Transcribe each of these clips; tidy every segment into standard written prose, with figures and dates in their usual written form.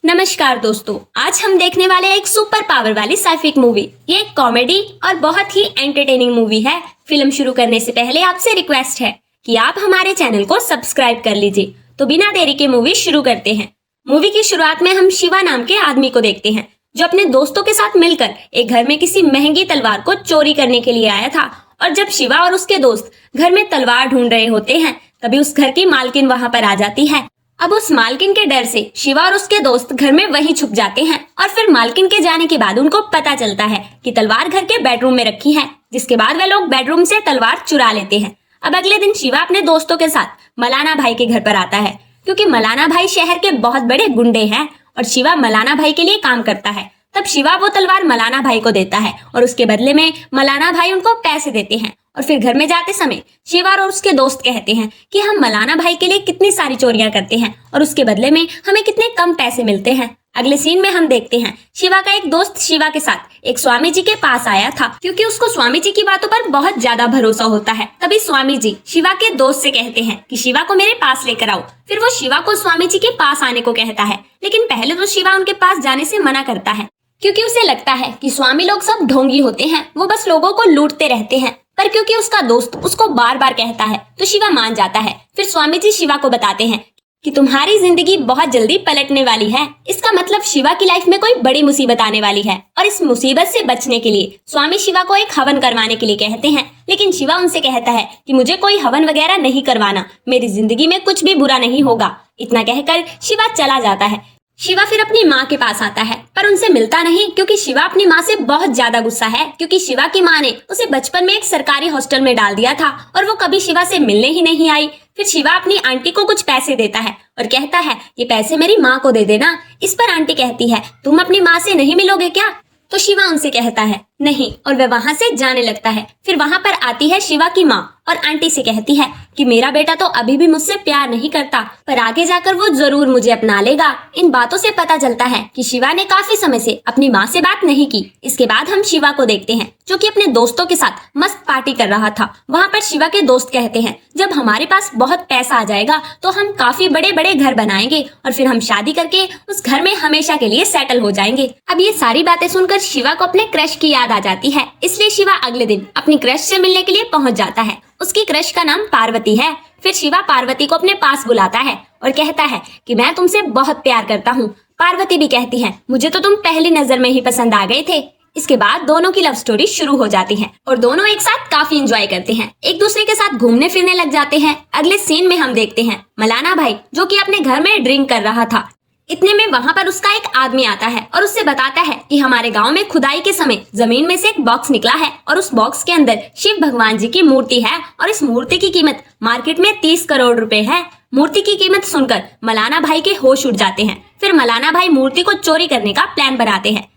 नमस्कार दोस्तों, आज हम देखने वाले हैं एक सुपर पावर वाली साइफिक मूवी। ये एक कॉमेडी और बहुत ही एंटरटेनिंग मूवी है। फिल्म शुरू करने से पहले आपसे रिक्वेस्ट है कि आप हमारे चैनल को सब्सक्राइब कर लीजिए। तो बिना देरी के मूवी शुरू करते हैं। मूवी की शुरुआत में हम शिवा नाम के आदमी को देखते हैं, जो अपने दोस्तों के साथ मिलकर एक घर में किसी महंगी तलवार को चोरी करने के लिए आया था। और जब शिवा और उसके दोस्त घर में तलवार ढूंढ रहे होते हैं, तभी उस घर की मालकिन वहां पर आ जाती है। अब उस मालकिन के डर से शिवा और उसके दोस्त घर में वहीं छुप जाते हैं। और फिर मालकिन के जाने के बाद उनको पता चलता है कि तलवार घर के बेडरूम में रखी है, जिसके बाद वे लोग बेडरूम से तलवार चुरा लेते हैं। अब अगले दिन शिवा अपने दोस्तों के साथ मलाना भाई के घर पर आता है, क्योंकि मलाना भाई शहर के बहुत बड़े गुंडे हैं और शिवा मलाना भाई के लिए काम करता है। तब शिवा वो तलवार मलाना भाई को देता है और उसके बदले में मलाना भाई उनको पैसे देते हैं। और फिर घर में जाते समय शिवा और उसके दोस्त कहते हैं कि हम मलाना भाई के लिए कितनी सारी चोरियां करते हैं और उसके बदले में हमें कितने कम पैसे मिलते हैं। अगले सीन में हम देखते हैं शिवा का एक दोस्त शिवा के साथ एक स्वामी जी के पास आया था, क्योंकि उसको स्वामी जी की बातों पर बहुत ज्यादा भरोसा होता है। तभी स्वामी जी शिवा के दोस्त से कहते हैं कि शिवा को मेरे पास लेकर आओ। फिर वो शिवा को स्वामी जी के पास आने को कहता है, लेकिन पहले तो शिवा उनके पास जाने से मना करता है, क्योंकि उसे लगता है कि स्वामी लोग सब ढोंगी होते हैं, वो बस लोगों को लूटते रहते हैं। पर क्योंकि उसका दोस्त उसको बार बार कहता है तो शिवा मान जाता है। फिर स्वामी जी शिवा को बताते हैं कि तुम्हारी जिंदगी बहुत जल्दी पलटने वाली है। इसका मतलब शिवा की लाइफ में कोई बड़ी मुसीबत आने वाली है और इस मुसीबत से बचने के लिए स्वामी शिवा को एक हवन करवाने के लिए कहते हैं। लेकिन शिवा उनसे कहता है कि मुझे कोई हवन वगैरह नहीं करवाना, मेरी जिंदगी में कुछ भी बुरा नहीं होगा। इतना कहकर शिवा चला जाता है। शिवा फिर अपनी माँ के पास आता है, पर उनसे मिलता नहीं, क्योंकि शिवा अपनी माँ से बहुत ज्यादा गुस्सा है, क्योंकि शिवा की माँ ने उसे बचपन में एक सरकारी हॉस्टल में डाल दिया था और वो कभी शिवा से मिलने ही नहीं आई। फिर शिवा अपनी आंटी को कुछ पैसे देता है और कहता है ये पैसे मेरी माँ को दे देना। इस पर आंटी कहती है तुम अपनी माँ से नहीं मिलोगे क्या? तो शिवा उनसे कहता है नहीं, और वह वहां से जाने लगता है। फिर वहां पर आती है शिवा की माँ और आंटी से कहती है कि मेरा बेटा तो अभी भी मुझसे प्यार नहीं करता, पर आगे जाकर वो जरूर मुझे अपना लेगा। इन बातों से पता चलता है कि शिवा ने काफी समय से अपनी माँ से बात नहीं की। इसके बाद हम शिवा को देखते हैं, जो कि अपने दोस्तों के साथ मस्त पार्टी कर रहा था। वहाँ पर शिवा के दोस्त कहते हैं जब हमारे पास बहुत पैसा आ जाएगा तो हम काफी बड़े बड़े घर बनाएंगे और फिर हम शादी करके उस घर में हमेशा के लिए सेटल हो जाएंगे। अब ये सारी बातें सुनकर शिवा को अपने क्रश की याद आ जाती है, इसलिए शिवा अगले दिन अपनी क्रश से मिलने के लिए पहुंच जाता है। उसकी क्रश का नाम पार्वती है। फिर शिवा पार्वती को अपने पास बुलाता है और कहता है कि मैं तुमसे बहुत प्यार करता हूँ। पार्वती भी कहती है मुझे तो तुम पहली नजर में ही पसंद आ गए थे। इसके बाद दोनों की लव स्टोरी शुरू हो जाती है और दोनों एक साथ काफी एंजॉय करते हैं, एक दूसरे के साथ घूमने फिरने लग जाते हैं। अगले सीन में हम देखते हैं मलाना भाई, जो कि अपने घर में ड्रिंक कर रहा था। इतने में वहां पर उसका एक आदमी आता है और उससे बताता है कि हमारे गांव में खुदाई के समय जमीन में से एक बॉक्स निकला है और उस बॉक्स के अंदर शिव भगवान जी की मूर्ति है और इस मूर्ति की कीमत मार्केट में 30 करोड़ रुपए है। मूर्ति की कीमत सुनकर मलाना भाई के होश उड़ जाते हैं। फिर मलाना भाई मूर्ति को चोरी करने का प्लान बनाते हैं।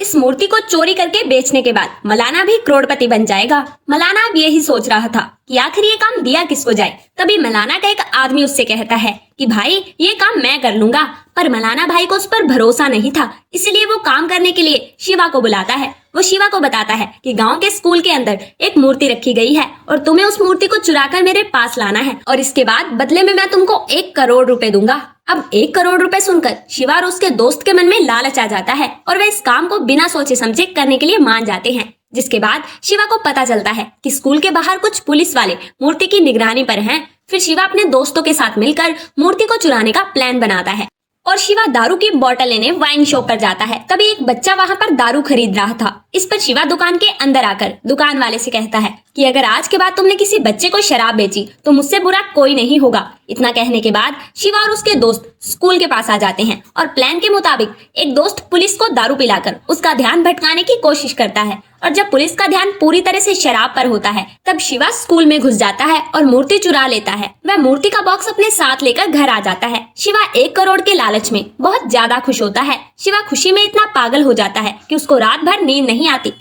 इस मूर्ति को चोरी करके बेचने के बाद मलाना भी करोड़पति बन जाएगा। मलाना अब यही सोच रहा था कि आखिर ये काम दिया किसको जाए। तभी मलाना का एक आदमी उससे कहता है कि भाई ये काम मैं कर लूंगा, पर मलाना भाई को उस पर भरोसा नहीं था, इसलिए वो काम करने के लिए शिवा को बुलाता है। वो शिवा को बताता है कि गांव के स्कूल के अंदर एक मूर्ति रखी गई है और तुम्हें उस मूर्ति को चुराकर मेरे पास लाना है और इसके बाद बदले में मैं तुमको 1 करोड़ रुपए दूंगा। अब 1 करोड़ रुपए सुनकर शिवा और उसके दोस्त के मन में लालच आ जाता है और वे इस काम को बिना सोचे समझे करने के लिए मान जाते हैं। जिसके बाद शिवा को पता चलता है कि स्कूल के बाहर कुछ पुलिस वाले मूर्ति की निगरानी पर हैं। फिर शिवा अपने दोस्तों के साथ मिलकर मूर्ति को चुराने का प्लान बनाता है और शिवा दारू की बोतल लेने वाइन शॉप पर जाता है। तभी एक बच्चा वहां पर दारू खरीद रहा था। इस पर शिवा दुकान के अंदर आकर दुकान वाले से कहता है कि अगर आज के बाद तुमने किसी बच्चे को शराब बेची तो मुझसे बुरा कोई नहीं होगा। इतना कहने के बाद शिवा और उसके दोस्त स्कूल के पास आ जाते हैं और प्लान के मुताबिक एक दोस्त पुलिस को दारू पिलाकर उसका ध्यान भटकाने की कोशिश करता है और जब पुलिस का ध्यान पूरी तरह से शराब पर होता है तब शिवा स्कूल में घुस जाता है और मूर्ति चुरा लेता है। वह मूर्ति का बॉक्स अपने साथ लेकर घर आ जाता है। शिवा 1 करोड़ के लालच में बहुत ज्यादा खुश होता है। शिवा खुशी में इतना पागल हो जाता है कि उसको रात भर नींद नहीं आती।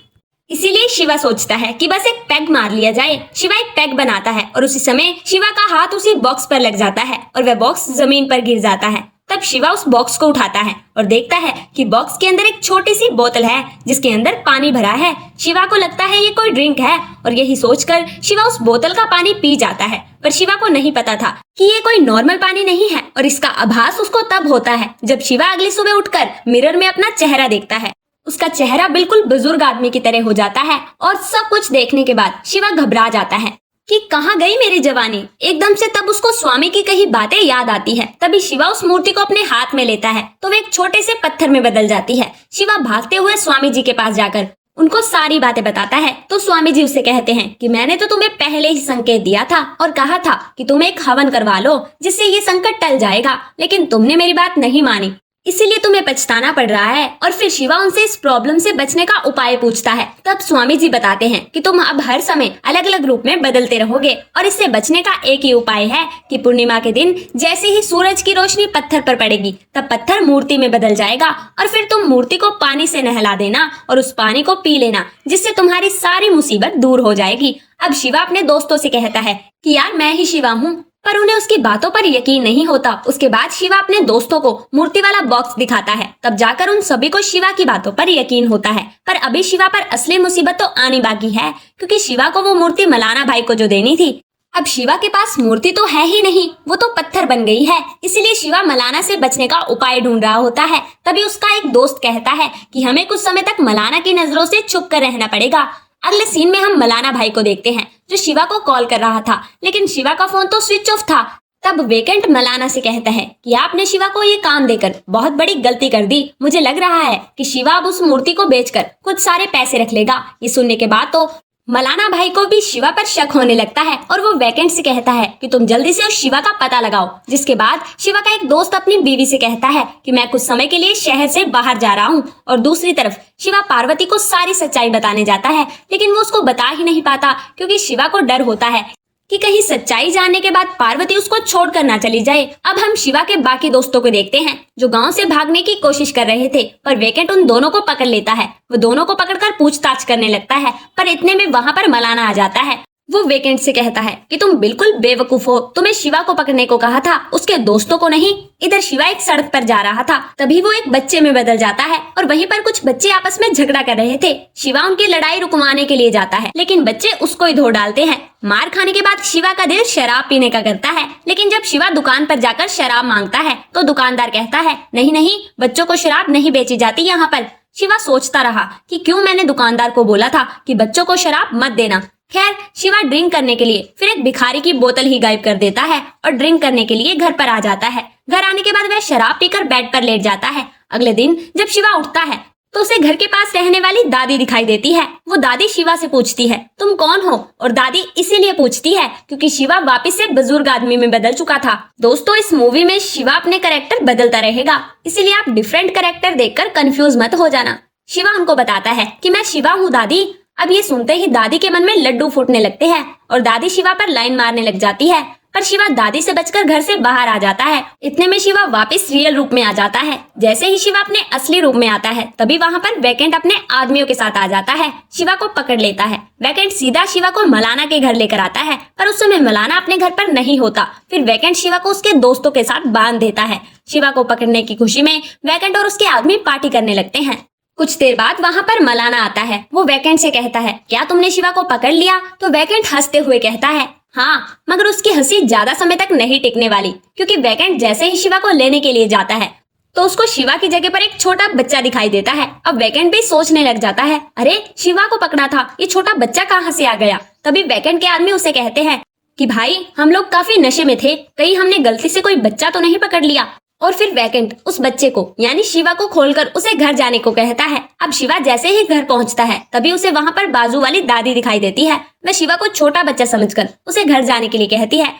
इसीलिए शिवा सोचता है कि बस एक पैग मार लिया जाए। शिवा एक पैग बनाता है और उसी समय शिवा का हाथ उसी बॉक्स पर लग जाता है और वह बॉक्स जमीन पर गिर जाता है तब शिवा उस बॉक्स को उठाता है और देखता है कि बॉक्स के अंदर एक छोटी सी बोतल है जिसके अंदर पानी भरा है। शिवा को लगता है ये कोई ड्रिंक है और यही सोचकर शिवा उस बोतल का पानी पी जाता है। पर शिवा को नहीं पता था कि ये कोई नॉर्मल पानी नहीं है और इसका आभास उसको तब होता है जब शिवा अगली सुबह उठकर मिरर में अपना चेहरा देखता है। उसका चेहरा बिल्कुल बुजुर्ग आदमी की तरह हो जाता है और सब कुछ देखने के बाद शिवा घबरा जाता है कि कहाँ गई मेरी जवानी। एकदम से तब उसको स्वामी की कही बातें याद आती है। तभी शिवा उस मूर्ति को अपने हाथ में लेता है तो वो एक छोटे से पत्थर में बदल जाती है। शिवा भागते हुए स्वामी जी के पास जाकर उनको सारी बातें बताता है तो स्वामी जी उससे कहते हैं कि मैंने तो तुम्हें पहले ही संकेत दिया था और कहा था कि तुम एक हवन करवा लो जिससे ये संकट टल जाएगा, लेकिन तुमने मेरी बात नहीं मानी, इसीलिए तुम्हें पछताना पड़ रहा है। और फिर शिवा उनसे इस प्रॉब्लम से बचने का उपाय पूछता है। तब स्वामी जी बताते हैं कि तुम अब हर समय अलग अलग रूप में बदलते रहोगे और इससे बचने का एक ही उपाय है कि पूर्णिमा के दिन जैसे ही सूरज की रोशनी पत्थर पर पड़ेगी तब पत्थर मूर्ति में बदल जाएगा और फिर तुम मूर्ति को पानी से नहला देना और उस पानी को पी लेना, जिससे तुम्हारी सारी मुसीबत दूर हो जाएगी। अब शिवा अपने दोस्तों से कहता है कि यार मैं ही शिवा हूँ, पर उन्हें उसकी बातों पर यकीन नहीं होता। उसके बाद शिवा अपने दोस्तों को मूर्ति वाला बॉक्स दिखाता है। तब जाकर उन सभी को शिवा की बातों पर यकीन होता है। पर अभी शिवा पर असली मुसीबत तो आनी बाकी है, क्योंकि शिवा को वो मूर्ति मलाना भाई को जो देनी थी, अब शिवा के पास मूर्ति तो है ही नहीं, वो तो पत्थर बन गई है। इसीलिए शिवा मलाना से बचने का उपाय ढूंढ रहा होता है। तभी उसका एक दोस्त कहता है कि हमें कुछ समय तक मलाना की नजरों से छुप कर रहना पड़ेगा। अगले सीन में हम मलाना भाई को देखते हैं जो शिवा को कॉल कर रहा था, लेकिन शिवा का फोन तो स्विच ऑफ था। तब वेकेंट मलाना से कहता है कि आपने शिवा को ये काम देकर बहुत बड़ी गलती कर दी। मुझे लग रहा है कि शिवा अब उस मूर्ति को बेचकर कुछ सारे पैसे रख लेगा। ये सुनने के बाद तो मलाना भाई को भी शिवा पर शक होने लगता है और वो वेकेंट से कहता है कि तुम जल्दी से उस शिवा का पता लगाओ। जिसके बाद शिवा का एक दोस्त अपनी बीवी से कहता है कि मैं कुछ समय के लिए शहर से बाहर जा रहा हूँ। और दूसरी तरफ शिवा पार्वती को सारी सच्चाई बताने जाता है, लेकिन वो उसको बता ही नहीं पाता क्योंकि शिवा को डर होता है कि कहीं सच्चाई जानने के बाद पार्वती उसको छोड़कर ना चली जाए। अब हम शिवा के बाकी दोस्तों को देखते हैं जो गांव से भागने की कोशिश कर रहे थे, पर वेकेंट उन दोनों को पकड़ लेता है। वो दोनों को पकड़कर पूछताछ करने लगता है, पर इतने में वहां पर मलाना आ जाता है। वो वेकेंट से कहता है कि तुम बिल्कुल बेवकूफ हो, तुम्हें शिवा को पकड़ने को कहा था, उसके दोस्तों को नहीं। इधर शिवा एक सड़क पर जा रहा था, तभी वो एक बच्चे में बदल जाता है और वहीं पर कुछ बच्चे आपस में झगड़ा कर रहे थे। शिवा उनकी लड़ाई रुकवाने के लिए जाता है, लेकिन बच्चे उसको ही धो डालते हैं। मार खाने के बाद शिवा का दिल शराब पीने का करता है, लेकिन जब शिवा दुकान पर जाकर शराब मांगता है तो दुकानदार कहता है नहीं नहीं, बच्चों को शराब नहीं बेची जाती यहाँ पर। शिवा सोचता रहा कि क्यों मैंने दुकानदार को बोला था कि बच्चों को शराब मत देना। खैर शिवा ड्रिंक करने के लिए फिर एक भिखारी की बोतल ही गायब कर देता है और ड्रिंक करने के लिए घर पर आ जाता है। घर आने के बाद वह शराब पीकर बेड पर लेट जाता है। अगले दिन जब शिवा उठता है तो उसे घर के पास रहने वाली दादी दिखाई देती है। वो दादी शिवा से पूछती है तुम कौन हो, और दादी इसीलिए पूछती है क्योंकि शिवा वापस से बुजुर्ग आदमी में बदल चुका था। दोस्तों इस मूवी में शिवा अपने कैरेक्टर बदलता रहेगा, इसीलिए आप डिफरेंट कैरेक्टर देखकर कंफ्यूज मत हो जाना। शिवा उनको बताता है कि मैं शिवा हूँ दादी। अब ये सुनते ही दादी के मन में लड्डू फूटने लगते हैं और दादी शिवा पर लाइन मारने लग जाती है, पर शिवा दादी से बचकर घर से बाहर आ जाता है। इतने में शिवा वापस रियल रूप में आ जाता है। जैसे ही शिवा अपने असली रूप में आता है तभी वहाँ पर वेकेंट अपने आदमियों के साथ आ जाता है, शिवा को पकड़ लेता है। वेकेंट सीधा शिवा को मलाना के घर लेकर आता है, पर उस समय मलाना अपने घर पर नहीं होता। फिर वेकेंट शिवा को उसके दोस्तों के साथ बांध देता है। शिवा को पकड़ने की खुशी में वेकेंट और उसके आदमी पार्टी करने लगते हैं। कुछ देर बाद वहाँ पर मलाना आता है। वो वेकेंट से कहता है क्या तुमने शिवा को पकड़ लिया? तो वेकेंट हंसते हुए कहता है हाँ, मगर उसकी हंसी ज्यादा समय तक नहीं टिकने वाली, क्योंकि वेकेंट जैसे ही शिवा को लेने के लिए जाता है तो उसको शिवा की जगह पर एक छोटा बच्चा दिखाई देता है। अब वेकेंट भी सोचने लग जाता है अरे शिवा को पकड़ा था, ये छोटा बच्चा कहाँ से आ गया? तभी वेकेंट के आदमी उसे कहते हैं कि भाई हम लोग काफी नशे में थे, कहीं हमने गलती से कोई बच्चा तो नहीं पकड़ लिया। और फिर वेकेंट उस बच्चे को यानी शिवा को खोलकर उसे घर जाने को कहता है। अब शिवा जैसे ही घर पहुंचता है तभी उसे वहां पर बाजू वाली दादी दिखाई देती है। वह शिवा को छोटा बच्चा समझकर उसे घर जाने के लिए कहती है,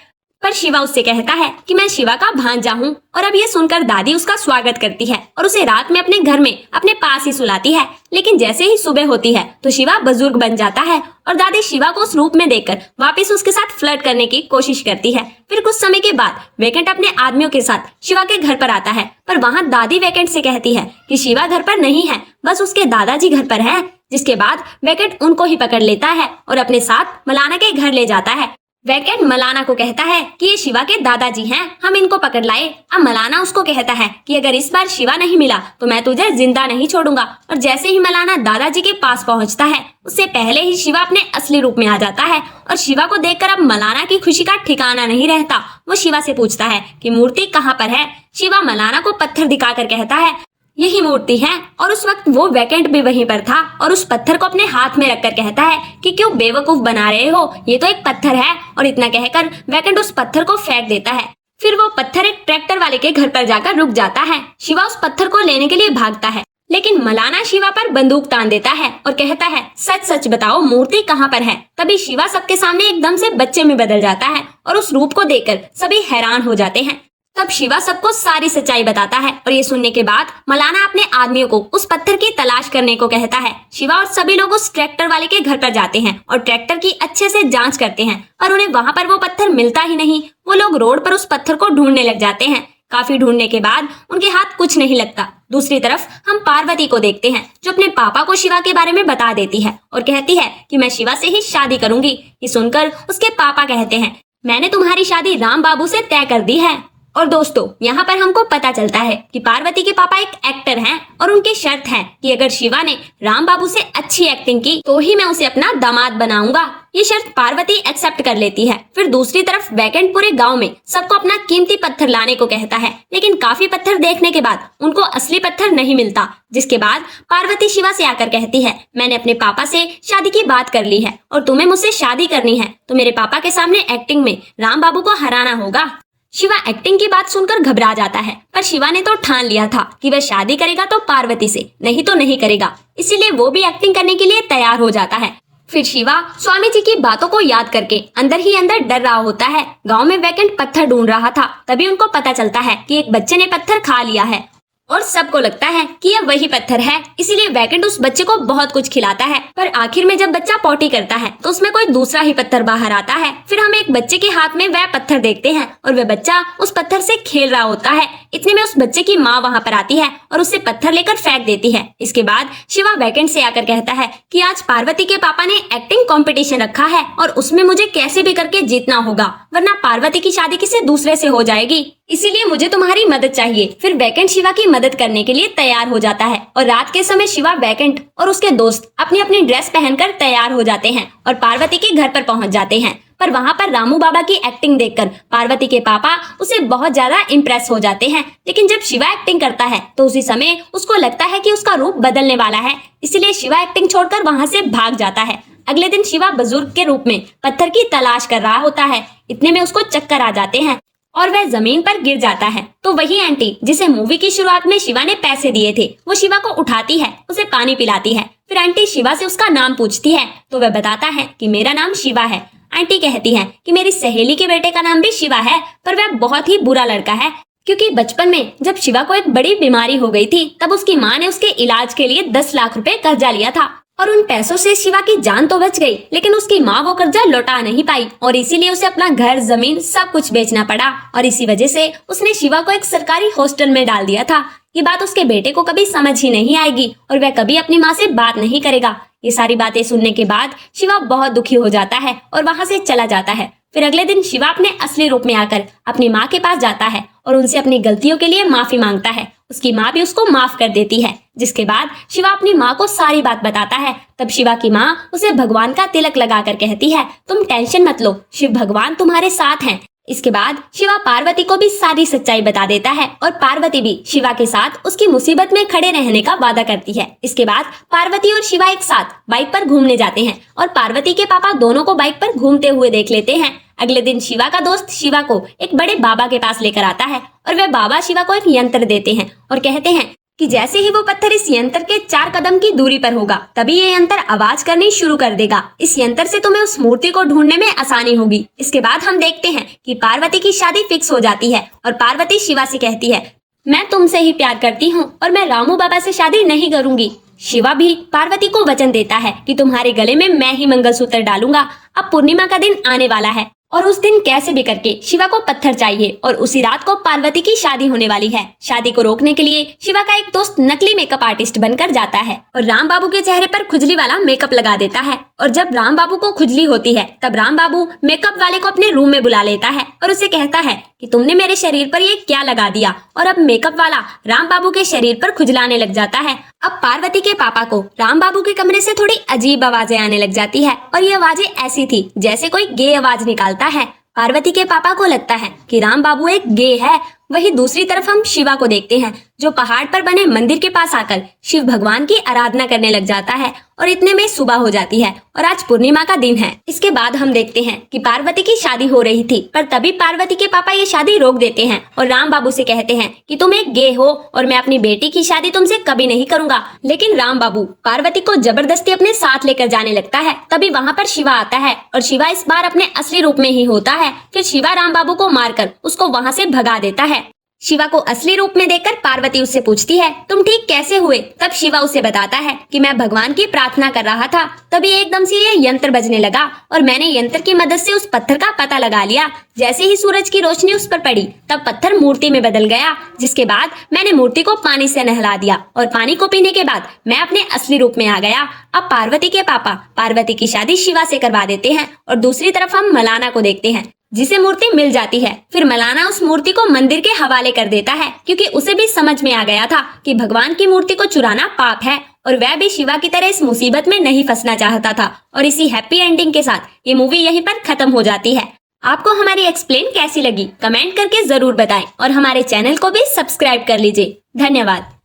पर शिवा उससे कहता है कि मैं शिवा का भांजा हूँ। और अब ये सुनकर दादी उसका स्वागत करती है और उसे रात में अपने घर में अपने पास ही सुलाती है। लेकिन जैसे ही सुबह होती है तो शिवा बुजुर्ग बन जाता है और दादी शिवा को उस रूप में देखकर वापस उसके साथ फ्लर्ट करने की कोशिश करती है। फिर कुछ समय के बाद वेकेंट अपने आदमियों के साथ शिवा के घर पर आता है, पर वहाँ दादी वेकेंट से कहती है कि शिवा घर पर नहीं है, बस उसके दादाजी घर पर है। जिसके बाद वेकेंट उनको ही पकड़ लेता है और अपने साथ मलाना के घर ले जाता है। वैकेंट मलाना को कहता है कि ये शिवा के दादाजी हैं, हम इनको पकड़ लाए। अब मलाना उसको कहता है कि अगर इस बार शिवा नहीं मिला तो मैं तुझे जिंदा नहीं छोड़ूंगा। और जैसे ही मलाना दादाजी के पास पहुंचता है, उससे पहले ही शिवा अपने असली रूप में आ जाता है। और शिवा को देखकर अब मलाना की खुशी का ठिकाना नहीं रहता। वो शिवा से पूछता है कि मूर्ति कहाँ पर है। शिवा मलाना को पत्थर दिखाकर कहता है यही मूर्ति है। और उस वक्त वो वैकेंट भी वहीं पर था और उस पत्थर को अपने हाथ में रखकर कहता है कि क्यों बेवकूफ बना रहे हो, ये तो एक पत्थर है। और इतना कहकर वैकेंट उस पत्थर को फेंक देता है। फिर वो पत्थर एक ट्रैक्टर वाले के घर पर जाकर रुक जाता है। शिवा उस पत्थर को लेने के लिए भागता है, लेकिन मलाना शिवा पर बंदूक तान देता है और कहता है सच सच बताओ मूर्ति कहाँ पर है। तभी शिवा सबके सामने एकदम से बच्चे में बदल जाता है और उस रूप को देखकर सभी हैरान हो जाते हैं। तब शिवा सबको सारी सच्चाई बताता है और ये सुनने के बाद मलाना अपने आदमियों को उस पत्थर की तलाश करने को कहता है। शिवा और सभी लोग उस ट्रैक्टर वाले के घर पर जाते हैं और ट्रैक्टर की अच्छे से जांच करते हैं, पर उन्हें वहाँ पर वो पत्थर मिलता ही नहीं। वो लोग रोड पर उस पत्थर को ढूंढने लग जाते हैं। काफी ढूंढने के बाद उनके हाथ कुछ नहीं लगता। दूसरी तरफ हम पार्वती को देखते हैं, जो अपने पापा को शिवा के बारे में बता देती है और कहती है कि मैं शिवा से ही शादी करूंगी। ये सुनकर उसके पापा कहते हैं मैंने तुम्हारी शादी राम बाबू से तय कर दी है। और दोस्तों, यहाँ पर हमको पता चलता है कि पार्वती के पापा एक एक्टर हैं और उनकी शर्त है कि अगर शिवा ने राम बाबू से अच्छी एक्टिंग की तो ही मैं उसे अपना दामाद बनाऊंगा। ये शर्त पार्वती एक्सेप्ट कर लेती है। फिर दूसरी तरफ वैकेंट पूरे गांव में सबको अपना कीमती पत्थर लाने को कहता है, लेकिन काफी पत्थर देखने के बाद उनको असली पत्थर नहीं मिलता। जिसके बाद पार्वती शिवा से आकर कहती है मैंने अपने पापा से शादी की बात कर ली है और तुम्हें मुझसे शादी करनी है तो मेरे पापा के सामने एक्टिंग में राम बाबू को हराना होगा। शिवा एक्टिंग की बात सुनकर घबरा जाता है, पर शिवा ने तो ठान लिया था कि वह शादी करेगा तो पार्वती से, नहीं तो नहीं करेगा। इसीलिए वो भी एक्टिंग करने के लिए तैयार हो जाता है। फिर शिवा स्वामी जी की बातों को याद करके अंदर ही अंदर डर रहा होता है। गांव में वैकेंट पत्थर ढूंढ रहा था, तभी उनको पता चलता है कि एक बच्चे ने पत्थर खा लिया है और सबको लगता है कि यह वही पत्थर है। इसीलिए वैकेंट उस बच्चे को बहुत कुछ खिलाता है, पर आखिर में जब बच्चा पॉटी करता है तो उसमें कोई दूसरा ही पत्थर बाहर आता है। फिर हम एक बच्चे के हाथ में वह पत्थर देखते हैं और वह बच्चा उस पत्थर से खेल रहा होता है। इतने में उस बच्चे की माँ वहाँ पर आती है और उससे पत्थर लेकर फेंक देती है। इसके बाद शिवा वैकेंट से आकर कहता है कि आज पार्वती के पापा ने एक्टिंग कंपटीशन रखा है और उसमें मुझे कैसे भी करके जीतना होगा, वरना पार्वती की शादी किसी दूसरे से हो जाएगी। इसीलिए मुझे तुम्हारी मदद चाहिए। फिर वैकेंट शिवा की मदद करने के लिए तैयार हो जाता है और रात के समय शिवा, वैकेंट और उसके दोस्त अपनी अपनी ड्रेस पहनकर तैयार हो जाते हैं और पार्वती के घर पर पहुंच जाते हैं। पर वहाँ पर रामू बाबा की एक्टिंग देखकर पार्वती के पापा उसे बहुत ज्यादा इम्प्रेस हो जाते हैं। लेकिन जब शिवा एक्टिंग करता है तो उसी समय उसको लगता है कि उसका रूप बदलने वाला है, इसलिए शिवा एक्टिंग छोड़कर वहाँ से भाग जाता है। अगले दिन शिवा बुजुर्ग के रूप में पत्थर की तलाश कर रहा होता है। इतने में उसको चक्कर आ जाते हैं और वह जमीन पर गिर जाता है। तो वही आंटी जिसे मूवी की शुरुआत में शिवा ने पैसे दिए थे, वो शिवा को उठाती है, उसे पानी पिलाती है। फिर आंटी शिवा से उसका नाम पूछती है तो वह बताता है कि मेरा नाम शिवा है। आंटी कहती है कि मेरी सहेली के बेटे का नाम भी शिवा है, पर वह बहुत ही बुरा लड़का है, क्योंकि बचपन में जब शिवा को एक बड़ी बीमारी हो गई थी तब उसकी माँ ने उसके इलाज के लिए 10 लाख रुपए कर्जा लिया था और उन पैसों से शिवा की जान तो बच गई, लेकिन उसकी माँ वो कर्जा लौटा नहीं पाई और इसीलिए उसे अपना घर, जमीन सब कुछ बेचना पड़ा। और इसी वजह से उसने शिवा को एक सरकारी हॉस्टल में डाल दिया था। ये बात उसके बेटे को कभी समझ ही नहीं आएगी और वह कभी अपनी माँ से बात नहीं करेगा। ये सारी बातें सुनने के बाद शिवा बहुत दुखी हो जाता है और वहाँ से चला जाता है। फिर अगले दिन शिवा अपने असली रूप में आकर अपनी माँ के पास जाता है और उनसे अपनी गलतियों के लिए माफी मांगता है। उसकी माँ भी उसको माफ कर देती है। जिसके बाद शिवा अपनी माँ को सारी बात बताता है। तब शिवा की माँ उसे भगवान का तिलक लगाकर कहती है तुम टेंशन मत लो, शिव भगवान तुम्हारे साथ हैं। इसके बाद शिवा पार्वती को भी सारी सच्चाई बता देता है और पार्वती भी शिवा के साथ उसकी मुसीबत में खड़े रहने का वादा करती है। इसके बाद पार्वती और शिवा एक साथ बाइक पर घूमने जाते हैं और पार्वती के पापा दोनों को बाइक पर घूमते हुए देख लेते हैं। अगले दिन शिवा का दोस्त शिवा को एक बड़े बाबा के पास लेकर आता है और वह बाबा शिवा को एक यंत्र देते हैं और कहते हैं कि जैसे ही वो पत्थर इस यंत्र के 4 कदम की दूरी पर होगा तभी ये यंत्र आवाज करनी शुरू कर देगा। इस यंत्र से तुम्हें उस मूर्ति को ढूंढने में आसानी होगी। इसके बाद हम देखते हैं कि पार्वती की शादी फिक्स हो जाती है और पार्वती शिवा से कहती है मैं तुमसे ही प्यार करती हूँ और मैं रामू बाबा से शादी नहीं करूंगी। शिवा भी पार्वती को वचन देता है कि तुम्हारे गले में मैं ही मंगलसूत्र डालूंगा। अब पूर्णिमा का दिन आने वाला है और उस दिन कैसे भी करके शिवा को पत्थर चाहिए और उसी रात को पार्वती की शादी होने वाली है। शादी को रोकने के लिए शिवा का एक दोस्त नकली मेकअप आर्टिस्ट बनकर जाता है और राम बाबू के चेहरे पर खुजली वाला मेकअप लगा देता है। और जब राम बाबू को खुजली होती है तब राम बाबू मेकअप वाले को अपने रूम में बुला लेता है और उसे कहता है कि तुमने मेरे शरीर पर ये क्या लगा दिया। और अब मेकअप वाला राम बाबू के शरीर पर खुजलाने लग जाता है। अब पार्वती के पापा को राम बाबू के कमरे से थोड़ी अजीब आवाजें आने लग जाती है और ये आवाजें ऐसी थी जैसे कोई गे आवाज निकालता है। पार्वती के पापा को लगता है कि राम बाबू एक गे है। वहीं दूसरी तरफ हम शिवा को देखते हैं जो पहाड़ पर बने मंदिर के पास आकर शिव भगवान की आराधना करने लग जाता है और इतने में सुबह हो जाती है और आज पूर्णिमा का दिन है। इसके बाद हम देखते हैं कि पार्वती की शादी हो रही थी पर तभी पार्वती के पापा ये शादी रोक देते हैं और राम बाबू से कहते हैं कि तुम एक गे हो और मैं अपनी बेटी की शादी तुमसे कभी नहीं करूंगा। लेकिन राम बाबू पार्वती को जबरदस्ती अपने साथ लेकर जाने लगता है। तभी वहाँ पर शिवा आता है और शिवा इस बार अपने असली रूप में ही होता है। फिर शिवा राम बाबू को मारकर उसको वहाँ से भगा देता है। शिवा को असली रूप में देखकर पार्वती उससे पूछती है तुम ठीक कैसे हुए। तब शिवा उसे बताता है कि मैं भगवान की प्रार्थना कर रहा था, तभी एकदम से ये यंत्र बजने लगा और मैंने यंत्र की मदद से उस पत्थर का पता लगा लिया। जैसे ही सूरज की रोशनी उस पर पड़ी तब पत्थर मूर्ति में बदल गया, जिसके बाद मैंने मूर्ति को पानी से नहला दिया और पानी को पीने के बाद मैं अपने असली रूप में आ गया। अब पार्वती के पापा पार्वती की शादी शिवा से करवा देते हैं और दूसरी तरफ हम मलाना को देखते हैं जिसे मूर्ति मिल जाती है। फिर मलाना उस मूर्ति को मंदिर के हवाले कर देता है क्योंकि उसे भी समझ में आ गया था कि भगवान की मूर्ति को चुराना पाप है और वह भी शिवा की तरह इस मुसीबत में नहीं फंसना चाहता था। और इसी हैप्पी एंडिंग के साथ ये मूवी यहीं पर खत्म हो जाती है। आपको हमारी एक्सप्लेन कैसी लगी कमेंट करके जरूर बताएं और हमारे चैनल को भी सब्सक्राइब कर लीजिए। धन्यवाद।